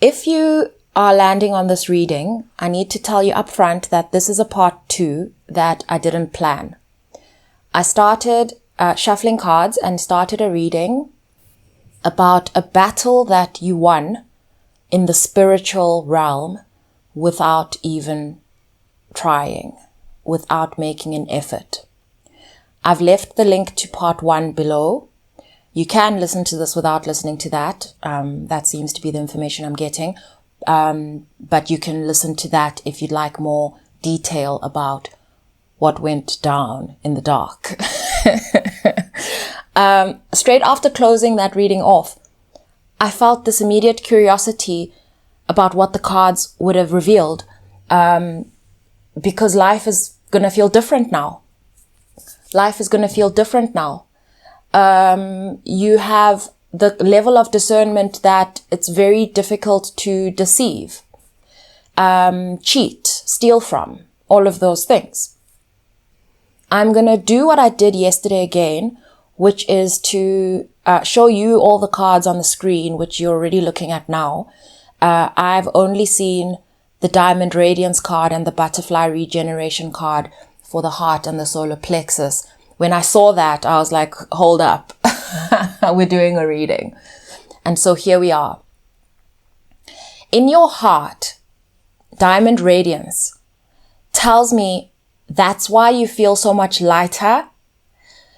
If you are landing on this reading, I need to tell you up front that this is a part 2 that I didn't plan. I started shuffling cards and started a reading about a battle that you won in the spiritual realm without even trying, without making an effort. I've left the link to part 1 below. You can listen to this without listening to that. That seems to be the information I'm getting. But you can listen to that if you'd like more detail about what went down in the dark. Straight after closing that reading off, I felt this immediate curiosity about what the cards would have revealed, because life is going to feel different now. Life is going to feel different now. You have the level of discernment that it's very difficult to deceive, cheat, steal from, all of those things. I'm going to do what I did yesterday again, which is to show you all the cards on the screen, which you're already looking at now. I've only seen the Diamond Radiance card and the Butterfly Regeneration card for the heart and the solar plexus. When I saw that, I was like, hold up, we're doing a reading. And so here we are. In your heart, Diamond Radiance tells me that's why you feel so much lighter.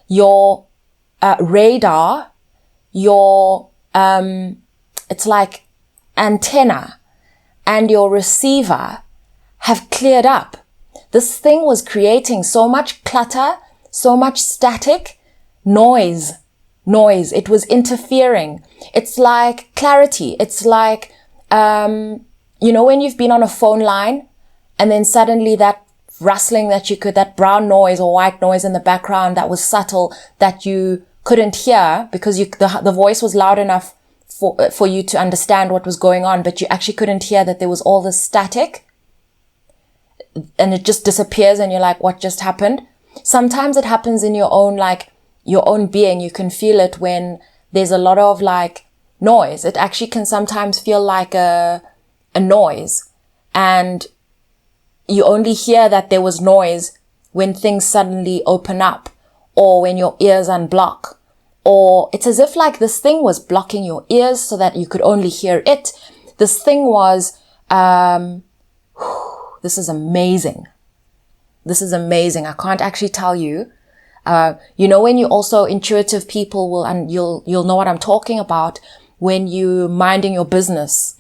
Your radar, your, it's like antenna and your receiver have cleared up. This thing was creating so much clutter, so much static, noise. It was interfering. It's like clarity. It's like, when you've been on a phone line and then suddenly that rustling that brown noise or white noise in the background that was subtle that you couldn't hear because the voice was loud enough for you to understand what was going on, but you actually couldn't hear that there was all this static and it just disappears and you're like, what just happened? Sometimes it happens in your own being. You can feel it when there's a lot of noise. It actually can sometimes feel like a noise, and you only hear that there was noise when things suddenly open up or when your ears unblock, or it's as if this thing was blocking your ears so that you could only hear it. This thing was, this is amazing. This is amazing. I can't actually tell you. When you also intuitive people will, and you'll know what I'm talking about when you minding your business,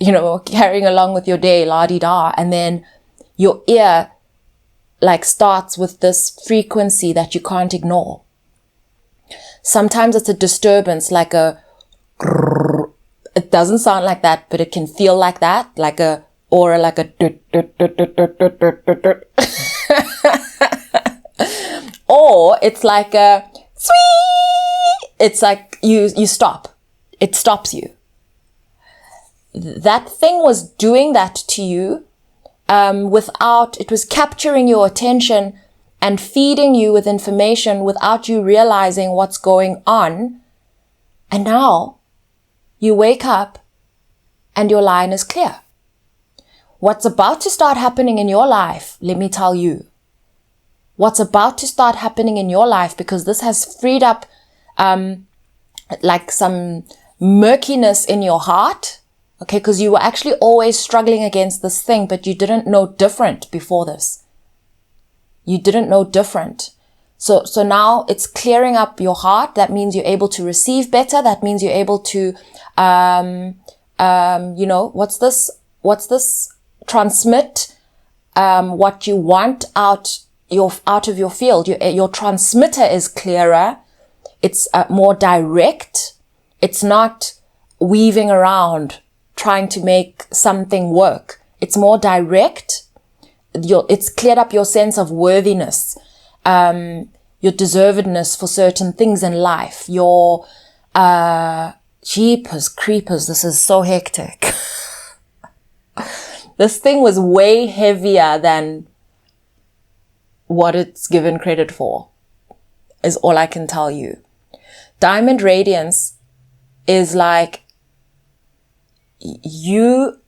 carrying along with your day, la-di-da, and then your ear starts with this frequency that you can't ignore. Sometimes it's a disturbance, like a grrr. It doesn't sound like that, but it can feel like that, or like a or it's like a sweet. It's like you stop. It stops you. That thing was doing that to you it was capturing your attention and feeding you with information without you realizing what's going on. And now you wake up and your line is clear. What's about to start happening in your life, let me tell you. What's about to start happening in your life, because this has freed up some murkiness in your heart. Okay, because you were actually always struggling against this thing, but you didn't know different before this. You didn't know different. So now it's clearing up your heart. That means you're able to receive better. That means you're able to, what's this? Transmit, what you want out of your field. Your transmitter is clearer. It's more direct. It's not weaving around trying to make something work. It's more direct. It's cleared up your sense of worthiness, your deservedness for certain things in life. Your, jeepers creepers, this is so hectic. This thing was way heavier than what it's given credit for, is all I can tell you. Diamond Radiance is like you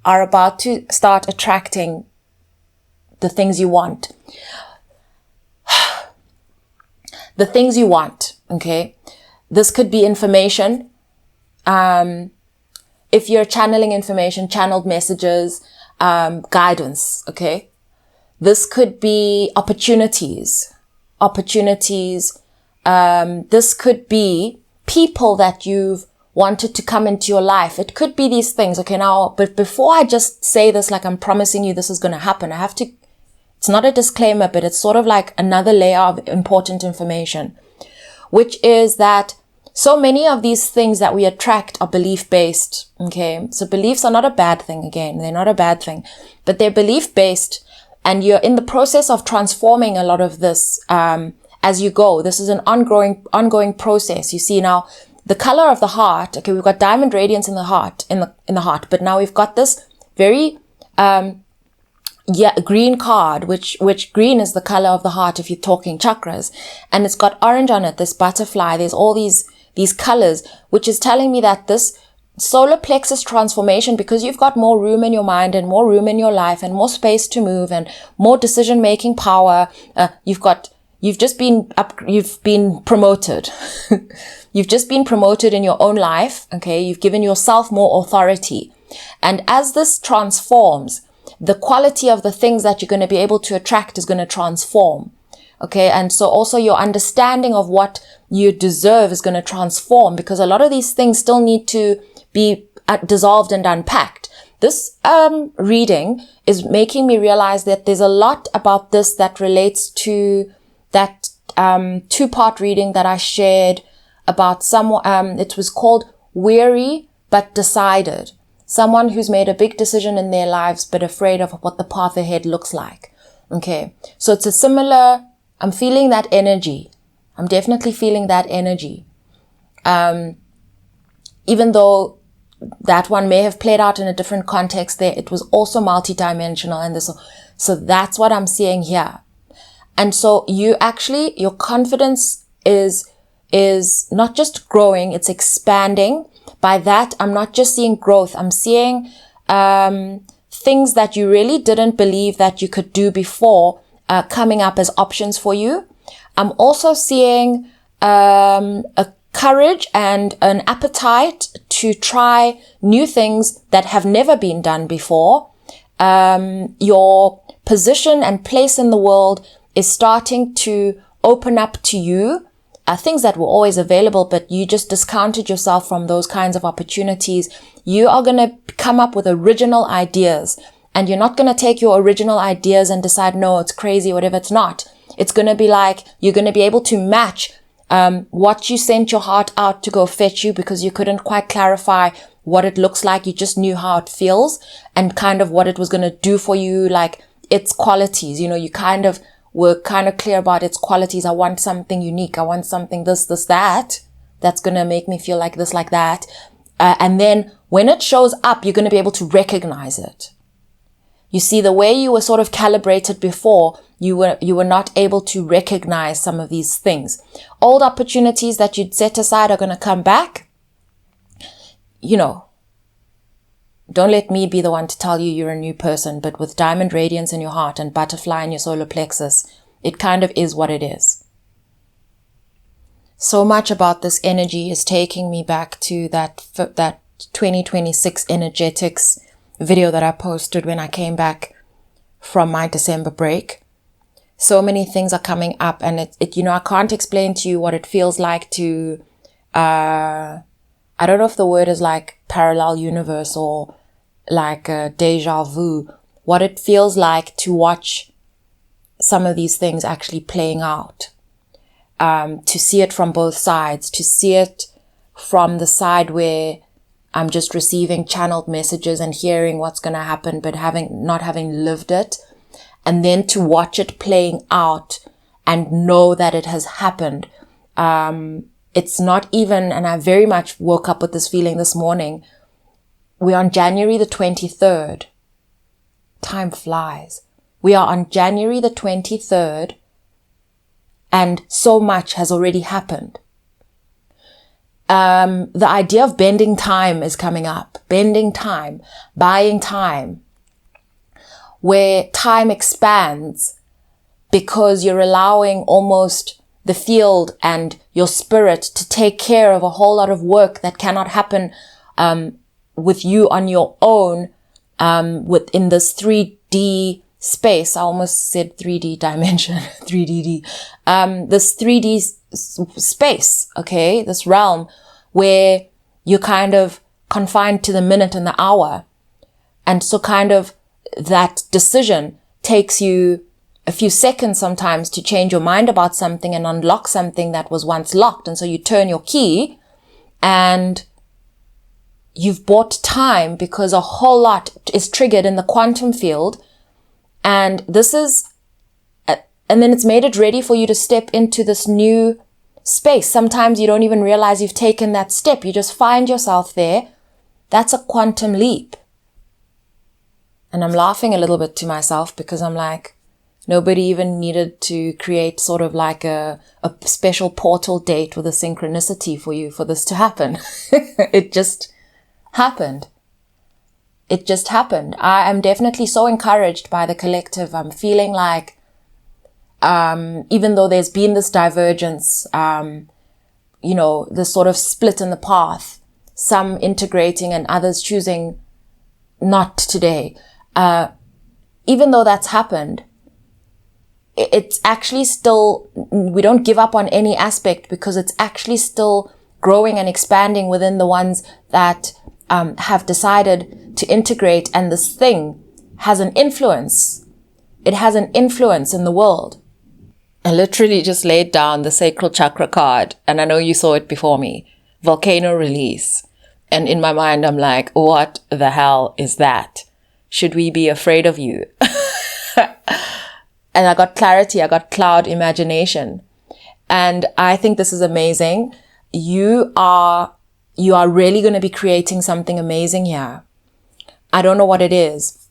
are about to start attracting the things you want. The things you want, okay? This could be information. If you're channeling information, channeled messages, guidance, okay? This could be opportunities. This could be people that you've wanted to come into your life. It could be these things, okay? Now, but before I just say this, like I'm promising you this is going to happen, it's not a disclaimer, but it's sort of like another layer of important information, which is that so many of these things that we attract are belief-based, okay? So beliefs are not a bad thing, again. They're not a bad thing, but they're belief-based, and you're in the process of transforming a lot of this as you go. This is an ongoing process. You see now, the color of the heart, okay, we've got diamond radiance in the heart, in the heart, but now we've got this very green card, which green is the color of the heart if you're talking chakras, and it's got orange on it, this butterfly, there's all these colors, which is telling me that this solar plexus transformation, because you've got more room in your mind and more room in your life and more space to move and more decision making power, you've been promoted. You've just been promoted in your own life, okay? You've given yourself more authority. And as this transforms, the quality of the things that you're going to be able to attract is going to transform. Okay. And so also your understanding of what you deserve is going to transform, because a lot of these things still need to be dissolved and unpacked. This reading is making me realize that there's a lot about this that relates to that two-part reading that I shared about someone. It was called Weary But Decided. Someone who's made a big decision in their lives, but afraid of what the path ahead looks like. Okay. So it's a similar, I'm feeling that energy. I'm definitely feeling that energy. Even though that one may have played out in a different context there, it was also multidimensional, and so that's what I'm seeing here. And so your confidence is not just growing, it's expanding. By that, I'm not just seeing growth. I'm seeing things that you really didn't believe that you could do before coming up as options for you. I'm also seeing a courage and an appetite to try new things that have never been done before. Your position and place in the world is starting to open up to you. Things that were always available, but you just discounted yourself from those kinds of opportunities. You are going to come up with original ideas, and you're not going to take your original ideas and decide, no, it's crazy, whatever. It's not. It's going to be like, you're going to be able to match what you sent your heart out to go fetch you, because you couldn't quite clarify what it looks like. You just knew how it feels and kind of what it was going to do for you, like its qualities. You know, you were kind of clear about its qualities. I want something unique. I want something this, that. That's going to make me feel like this, like that. And then when it shows up, you're going to be able to recognize it. You see, the way you were sort of calibrated before, you were not able to recognize some of these things. Old opportunities that you'd set aside are going to come back. You know, don't let me be the one to tell you you're a new person, but with diamond radiance in your heart and butterfly in your solar plexus, it kind of is what it is. So much about this energy is taking me back to that 2026 energetics video that I posted when I came back from my December break. So many things are coming up, and I can't explain to you what it feels like to, I don't know if the word is like parallel universe or like a deja vu, what it feels like to watch some of these things actually playing out, to see it from both sides, to see it from the side where I'm just receiving channeled messages and hearing what's going to happen, but not having lived it, and then to watch it playing out and know that it has happened. It's not even, and I very much woke up with this feeling this morning. We're on January the 23rd. Time flies. We are on January the 23rd, and so much has already happened. the idea of bending time is coming up. Bending time, buying time, where time expands because you're allowing almost the field and your spirit to take care of a whole lot of work that cannot happen with you on your own, within this 3D space. I almost said 3D dimension, 3D, this 3D space, okay, this realm where you're kind of confined to the minute and the hour. And so kind of that decision takes you a few seconds sometimes to change your mind about something and unlock something that was once locked. And so you turn your key and you've bought time because a whole lot is triggered in the quantum field. And this is, and then it's made it ready for you to step into this new space. Sometimes you don't even realize you've taken that step. You just find yourself there. That's a quantum leap. And I'm laughing a little bit to myself because I'm like, nobody even needed to create sort of like a special portal date with a synchronicity for you for this to happen. It just happened. It just happened. I am definitely so encouraged by the collective. I'm feeling like, even though there's been this divergence, this sort of split in the path, some integrating and others choosing not today. Even though that's happened, it's actually still, we don't give up on any aspect because it's actually still growing and expanding within the ones that have decided to integrate, and this thing has an influence. It has an influence in the world. I literally just laid down the sacral chakra card, and I know you saw it before me. Volcano release. And in my mind, I'm like, what the hell is that? Should we be afraid of you? And I got clarity. I got cloud imagination. And I think this is amazing. You are really going to be creating something amazing here. I don't know what it is.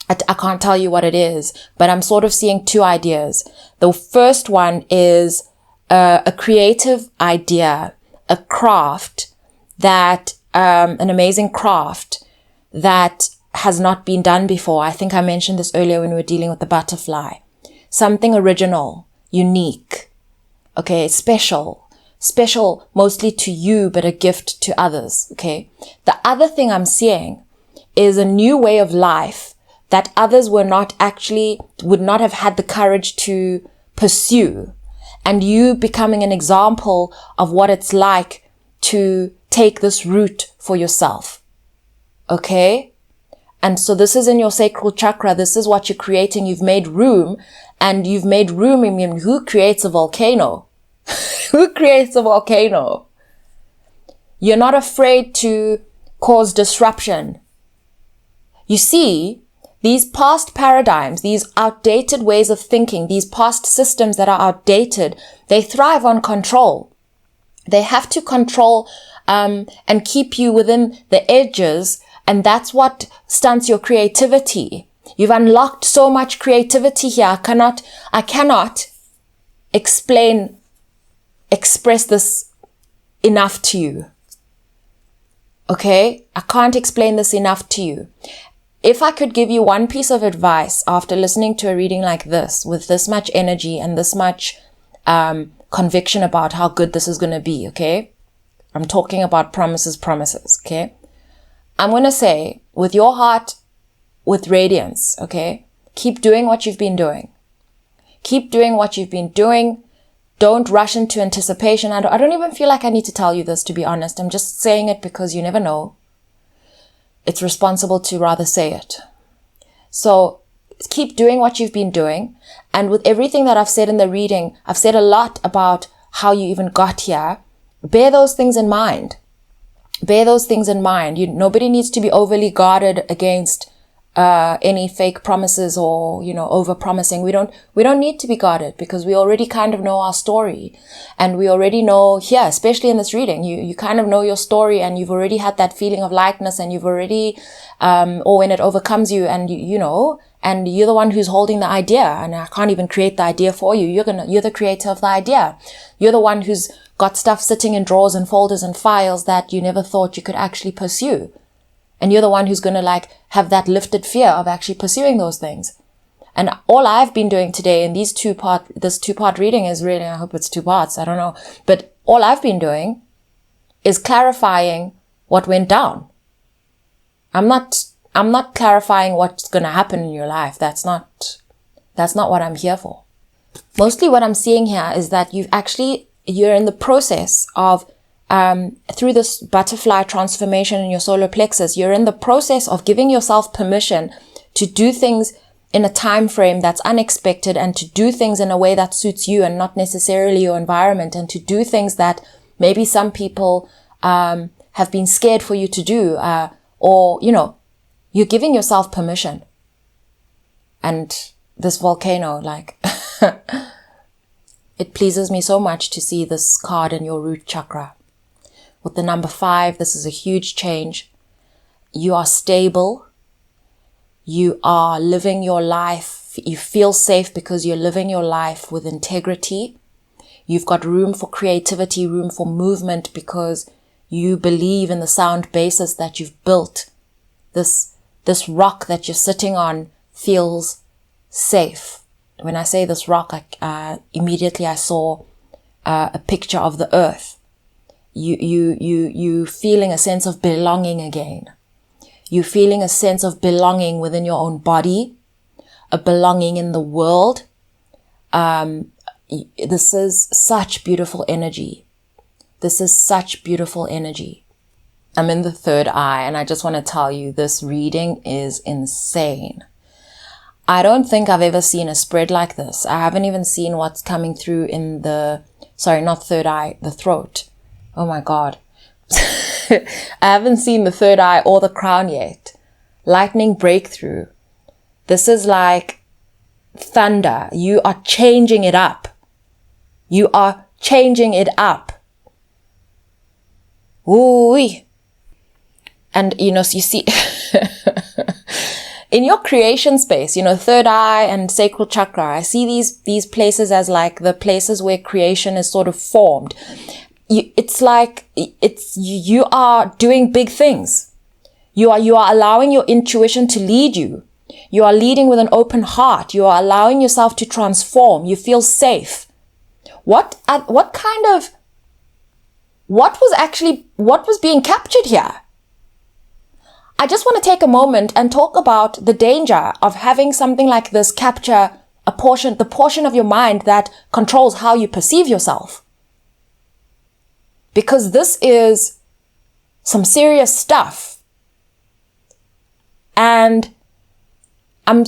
I can't tell you what it is, but I'm sort of seeing two ideas. The first one is a creative idea, a craft that, an amazing craft that has not been done before. I think I mentioned this earlier when we were dealing with the butterfly. Something original, unique, okay, special mostly to you, but a gift to others, okay? The other thing I'm seeing is a new way of life that others would not have had the courage to pursue, and you becoming an example of what it's like to take this route for yourself, okay? And so this is in your sacral chakra. This is what you're creating. You've made room, and you've made room. I mean, who creates a volcano? Who creates a volcano? You're not afraid to cause disruption. You see, these past paradigms, these outdated ways of thinking, these past systems that are outdated, they thrive on control. They have to control and keep you within the edges, and that's what stunts your creativity. You've unlocked so much creativity here. I cannot express this enough to you. Okay? I can't explain this enough to you. If I could give you one piece of advice after listening to a reading like this, with this much energy and this much conviction about how good this is going to be, okay? I'm talking about promises, okay? I'm going to say, with your heart, with radiance, okay? Keep doing what you've been doing. Keep doing what you've been doing. Don't rush into anticipation. I don't even feel like I need to tell you this, to be honest. I'm just saying it because you never know. It's responsible to rather say it. So keep doing what you've been doing. And with everything that I've said in the reading, I've said a lot about how you even got here. Bear those things in mind. Bear those things in mind. Nobody needs to be overly guarded against any fake promises or, over promising. We don't need to be guarded because we already kind of know our story, and we already know here, especially in this reading, you kind of know your story, and you've already had that feeling of lightness, and you've already, or when it overcomes you, and and you're the one who's holding the idea, and I can't even create the idea for you. You're the creator of the idea. You're the one who's got stuff sitting in drawers and folders and files that you never thought you could actually pursue. And you're the one who's going to like have that lifted fear of actually pursuing those things. And all I've been doing today in this two-part reading is really, I hope it's 2 parts, I don't know. But all I've been doing is clarifying what went down. I'm not clarifying what's going to happen in your life. That's not what I'm here for. Mostly what I'm seeing here is that you're in the process of, through this butterfly transformation in your solar plexus, you're in the process of giving yourself permission to do things in a time frame that's unexpected, and to do things in a way that suits you and not necessarily your environment, and to do things that maybe some people have been scared for you to do, or, you're giving yourself permission. And this volcano, like, it pleases me so much to see this card in your root chakra. With the number 5, this is a huge change. You are stable. You are living your life. You feel safe because you're living your life with integrity. You've got room for creativity, room for movement, because you believe in the sound basis that you've built. This rock that you're sitting on feels safe. When I say this rock, immediately I saw a picture of the earth. You feeling a sense of belonging again. You feeling a sense of belonging within your own body, a belonging in the world. This is such beautiful energy. This is such beautiful energy. I'm in the 3rd eye, and I just want to tell you, this reading is insane. I don't think I've ever seen a spread like this. I haven't even seen what's coming through in not 3rd eye, the throat. Oh my God. I haven't seen the 3rd eye or the crown yet. Lightning breakthrough. This is like thunder. You are changing it up. You are changing it up. Ooh. And, you see, in your creation space, 3rd eye and sacral chakra, I see these places as like the places where creation is sort of formed. It's like, you are doing big things. You are allowing your intuition to lead you. You are leading with an open heart. You are allowing yourself to transform. You feel safe. What was being captured here? I just want to take a moment and talk about the danger of having something like this capture the portion of your mind that controls how you perceive yourself. Because this is some serious stuff. And I'm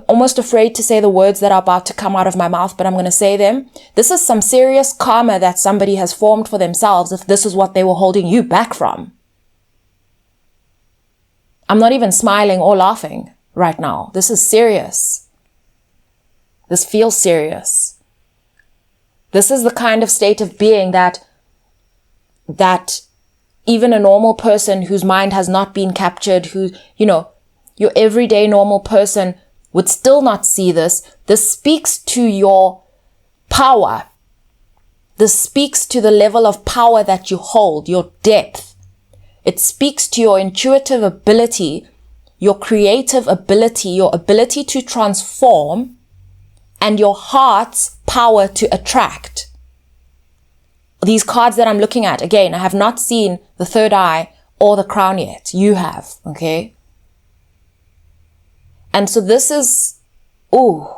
almost afraid to say the words that are about to come out of my mouth, but I'm going to say them. This is some serious karma that somebody has formed for themselves if this is what they were holding you back from. I'm not even smiling or laughing right now. This is serious. This feels serious. This is the kind of state of being that even a normal person whose mind has not been captured, your everyday normal person would still not see this. This speaks to your power. This speaks to the level of power that you hold, your depth. It speaks to your intuitive ability, your creative ability, your ability to transform, and your heart's power to attract. These cards that I'm looking at, again, I have not seen the 3rd eye or the crown yet. You have, okay? And so this is, whoa.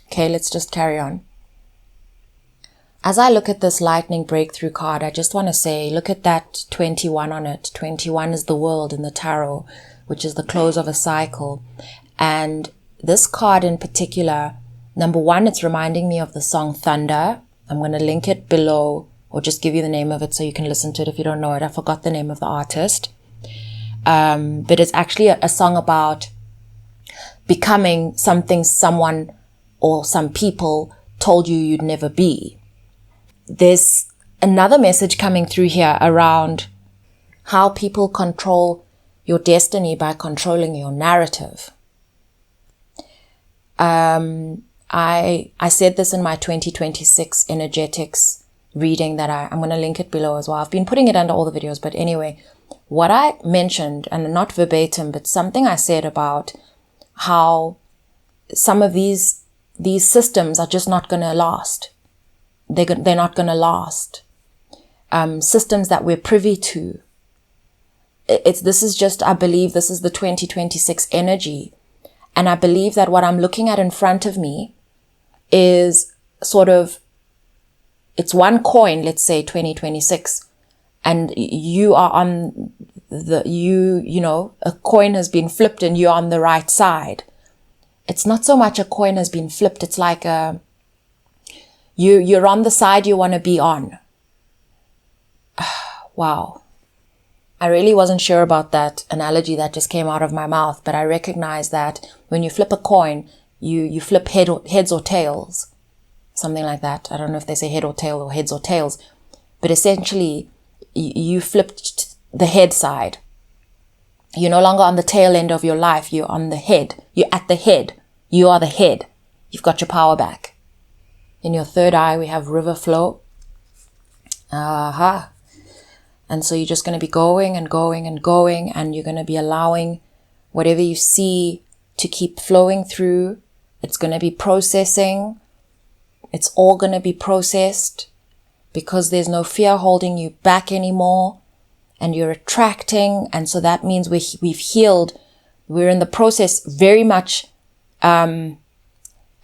Okay, let's just carry on. As I look at this lightning breakthrough card, I just want to say, look at that 21 on it. 21 is the world in the tarot, which is the close of a cycle. And this card in particular, number 1, it's reminding me of the song Thunder. I'm going to link it below, or just give you the name of it so you can listen to it if you don't know it. I forgot the name of the artist. But it's actually a song about becoming something someone or some people told you you'd never be. There's another message coming through here around how people control your destiny by controlling your narrative. I said this in my 2026 energetics reading that I'm going to link it below as well. I've been putting it under all the videos, but anyway, what I mentioned, and not verbatim, but something I said about how some of these systems are just not going to last. They're not going to last. Systems that we're privy to. This is just, I believe this is the 2026 energy. And I believe that what I'm looking at in front of me is sort of, it's one coin, let's say 2026, and you are on a coin has been flipped and you're on the right side. It's not so much a coin has been flipped. It's like you're on the side you want to be on. Wow. I really wasn't sure about that analogy that just came out of my mouth, but I recognize that when you flip a coin, you flip heads or tails, something like that. I don't know if they say head or tail or heads or tails, but essentially you flipped the head side. You're no longer on the tail end of your life. You're on the head. You're at the head. You are the head. You've got your power back. In your third eye, we have river flow. Aha. And so you're just going to be going and going and going, and you're going to be allowing whatever you see to keep flowing through. It's going to be processing. It's all going to be processed because there's no fear holding you back anymore, and you're attracting. And so that means we've healed. We're in the process very much. I'm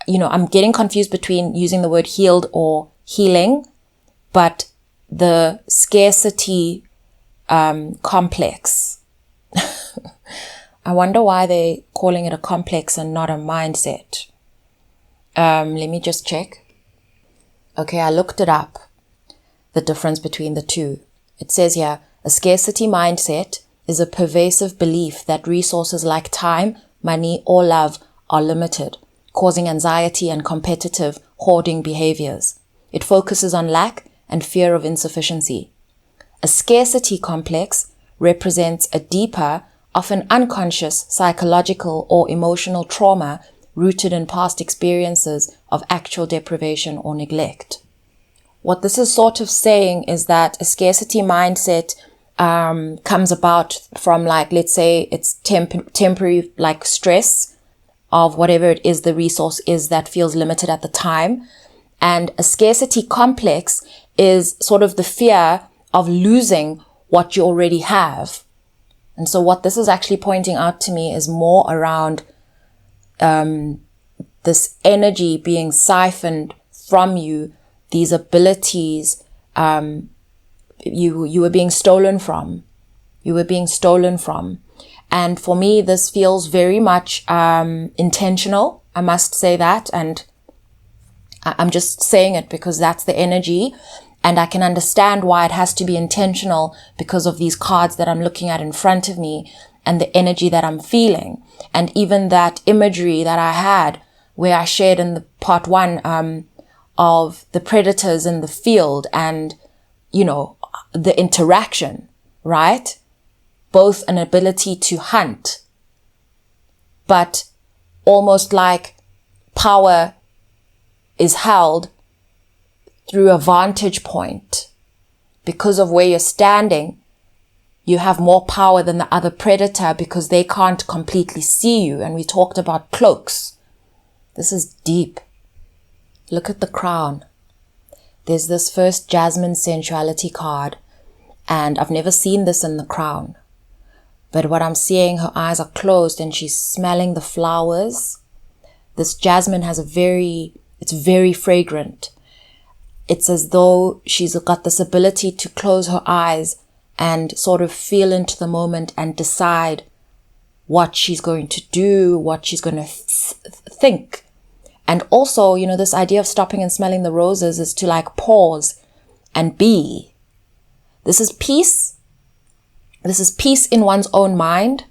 getting confused between using the word healed or healing, but the scarcity complex. I wonder why they're calling it a complex and not a mindset. Let me just check. Okay, I looked it up, the difference between the two. It says here, a scarcity mindset is a pervasive belief that resources like time, money, or love are limited, causing anxiety and competitive hoarding behaviors. It focuses on lack and fear of insufficiency. A scarcity complex represents a deeper, often unconscious psychological or emotional trauma rooted in past experiences of actual deprivation or neglect. What this is sort of saying is that a scarcity mindset comes about from, like, let's say it's temporary, like stress of whatever it is the resource is that feels limited at the time. And a scarcity complex is sort of the fear of losing what you already have. And so what this is actually pointing out to me is more around this energy being siphoned from you, these abilities you were being stolen from. You were being stolen from. And for me, this feels very much intentional. I must say that. And I'm just saying it because that's the energy. And I can understand why it has to be intentional because of these cards that I'm looking at in front of me and the energy that I'm feeling. And even that imagery that I had where I shared in the part 1 of the predators in the field and, the interaction, right? Both an ability to hunt, but almost like power is held through a vantage point. Because of where you're standing, you have more power than the other predator because they can't completely see you. And we talked about cloaks. This is deep. Look at the crown. There's this first Jasmine sensuality card, and I've never seen this in the crown. But what I'm seeing, her eyes are closed and she's smelling the flowers. This jasmine has it's very fragrant. It's as though she's got this ability to close her eyes and sort of feel into the moment and decide what she's going to do, what she's going to think. And also, this idea of stopping and smelling the roses is to like pause and be. This is peace. This is peace in one's own mind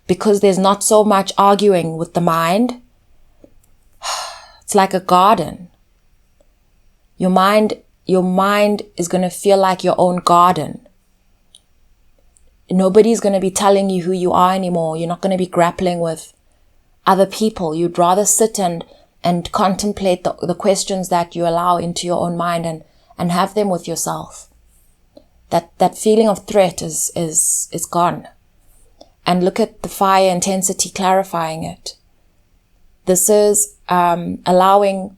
because there's not so much arguing with the mind. It's like a garden. Your mind is going to feel like your own garden. Nobody's going to be telling you who you are anymore. You're not going to be grappling with other people. You'd rather sit and contemplate the questions that you allow into your own mind and have them with yourself. That feeling of threat is gone. And look at the fire intensity clarifying it. This is allowing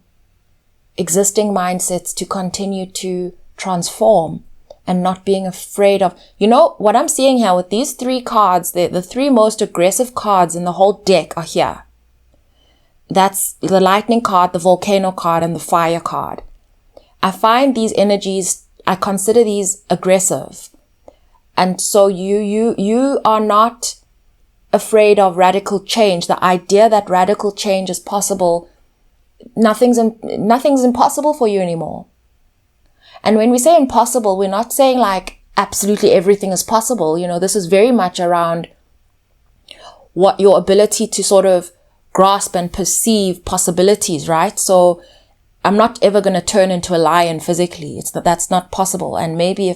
existing mindsets to continue to transform and not being afraid of, what I'm seeing here with these 3 cards, the 3 most aggressive cards in the whole deck are here. That's the lightning card, the volcano card, and the fire card. I find these energies, I consider these aggressive. And so you are not afraid of radical change. The idea that radical change is possible, nothing's impossible for you anymore. And when we say impossible, we're not saying like absolutely everything is possible. This is very much around what your ability to sort of grasp and perceive possibilities, right? So I'm not ever going to turn into a lion physically. That's not possible. And maybe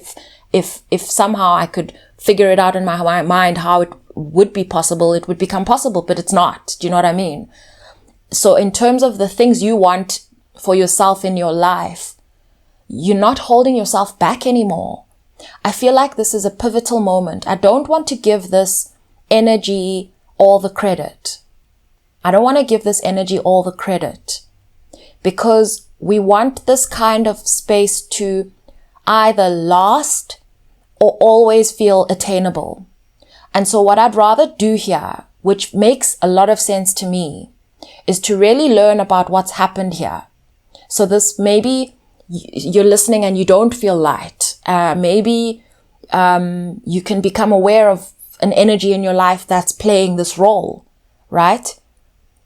if somehow I could figure it out in my mind how it would be possible, it would become possible, but it's not. Do you know what I mean? So in terms of the things you want for yourself in your life, you're not holding yourself back anymore. I feel like this is a pivotal moment. I don't want to give this energy all the credit. I don't want to give this energy all the credit because we want this kind of space to either last or always feel attainable. And so what I'd rather do here, which makes a lot of sense to me, is to really learn about what's happened here. So this maybe you're listening and you don't feel light. Maybe you can become aware of an energy in your life that's playing this role, right?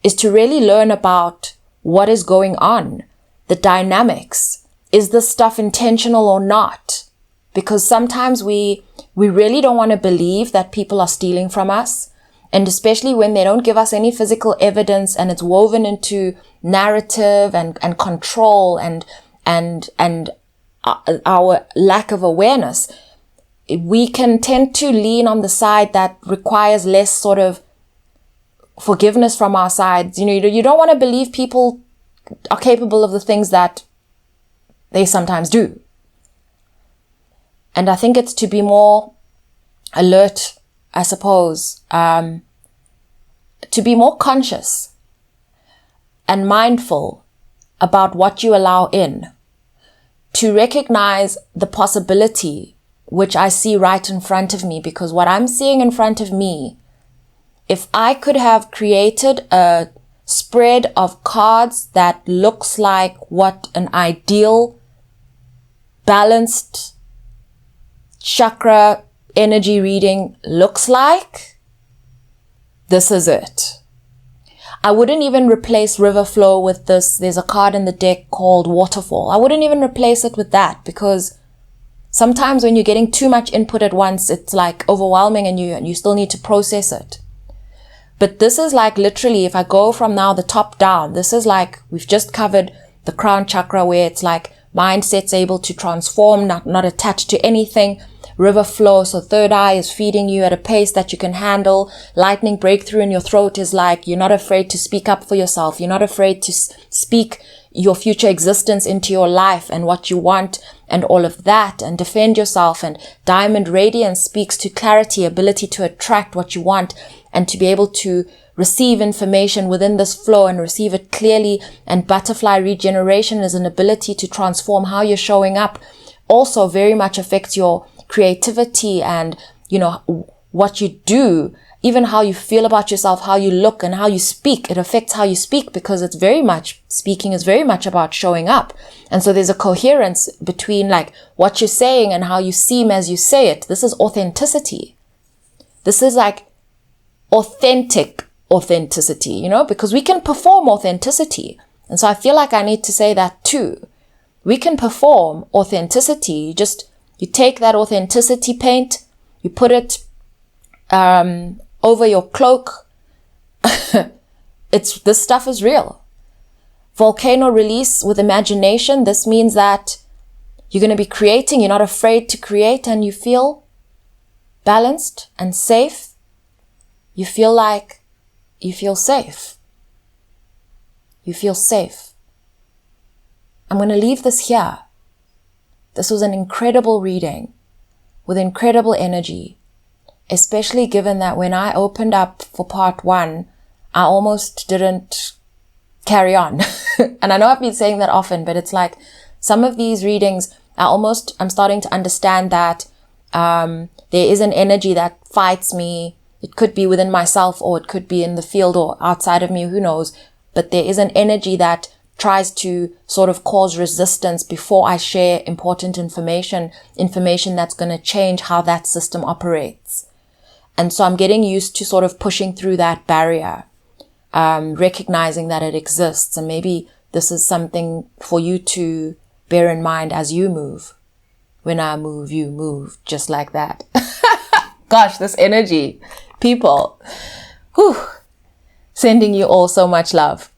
Is to really learn about what is going on, the dynamics. Is this stuff intentional or not? Because sometimes we really don't want to believe that people are stealing from us. And especially when they don't give us any physical evidence and it's woven into narrative and control and our lack of awareness, we can tend to lean on the side that requires less sort of forgiveness from our sides. You don't want to believe people are capable of the things that they sometimes do. And I think it's to be more alert, I suppose, to be more conscious and mindful about what you allow in, to recognize the possibility which I see right in front of me, because what I'm seeing in front of me, if I could have created a spread of cards that looks like what an ideal, balanced chakra energy reading looks like, this is it. I wouldn't even replace river flow with this. There's a card in the deck called waterfall. I wouldn't even replace it with that, because sometimes when you're getting too much input at once, it's like overwhelming and you still need to process it. But this is like literally, if I go from now the top down, this is like we've just covered the crown chakra, where it's like mindset's able to transform, not attached to anything. River flow, so third eye is feeding you at a pace that you can handle. Lightning breakthrough in your throat is like you're not afraid to speak up for yourself. You're not afraid to speak your future existence into your life and what you want and all of that, and defend yourself. And diamond radiance speaks to clarity, ability to attract what you want and to be able to receive information within this flow and receive it clearly. And butterfly regeneration is an ability to transform how you're showing up. Also very much affects your creativity and, what you do, even how you feel about yourself, how you look and how you speak. It affects how you speak, because speaking is very much about showing up. And so there's a coherence between like what you're saying and how you seem as you say it. This is authenticity. This is like authentic authenticity, because we can perform authenticity. And so I feel like I need to say that too. We can perform authenticity. You take that authenticity paint, you put it over your cloak. This stuff is real. Volcano release with imagination. This means that you're going to be creating. You're not afraid to create, and you feel balanced and safe, you feel like you feel safe. You feel safe. I'm going to leave this here. This was an incredible reading with incredible energy, especially given that when I opened up for part 1, I almost didn't carry on. And I know I've been saying that often, but it's like some of these readings, I'm starting to understand that there is an energy that fights me. It could be within myself, or it could be in the field or outside of me, who knows. But there is an energy that tries to sort of cause resistance before I share important information that's going to change how that system operates. And so I'm getting used to sort of pushing through that barrier, recognizing that it exists. And maybe this is something for you to bear in mind as you move. When I move, you move, just like that. Gosh, this energy, people. Whew. Sending you all so much love.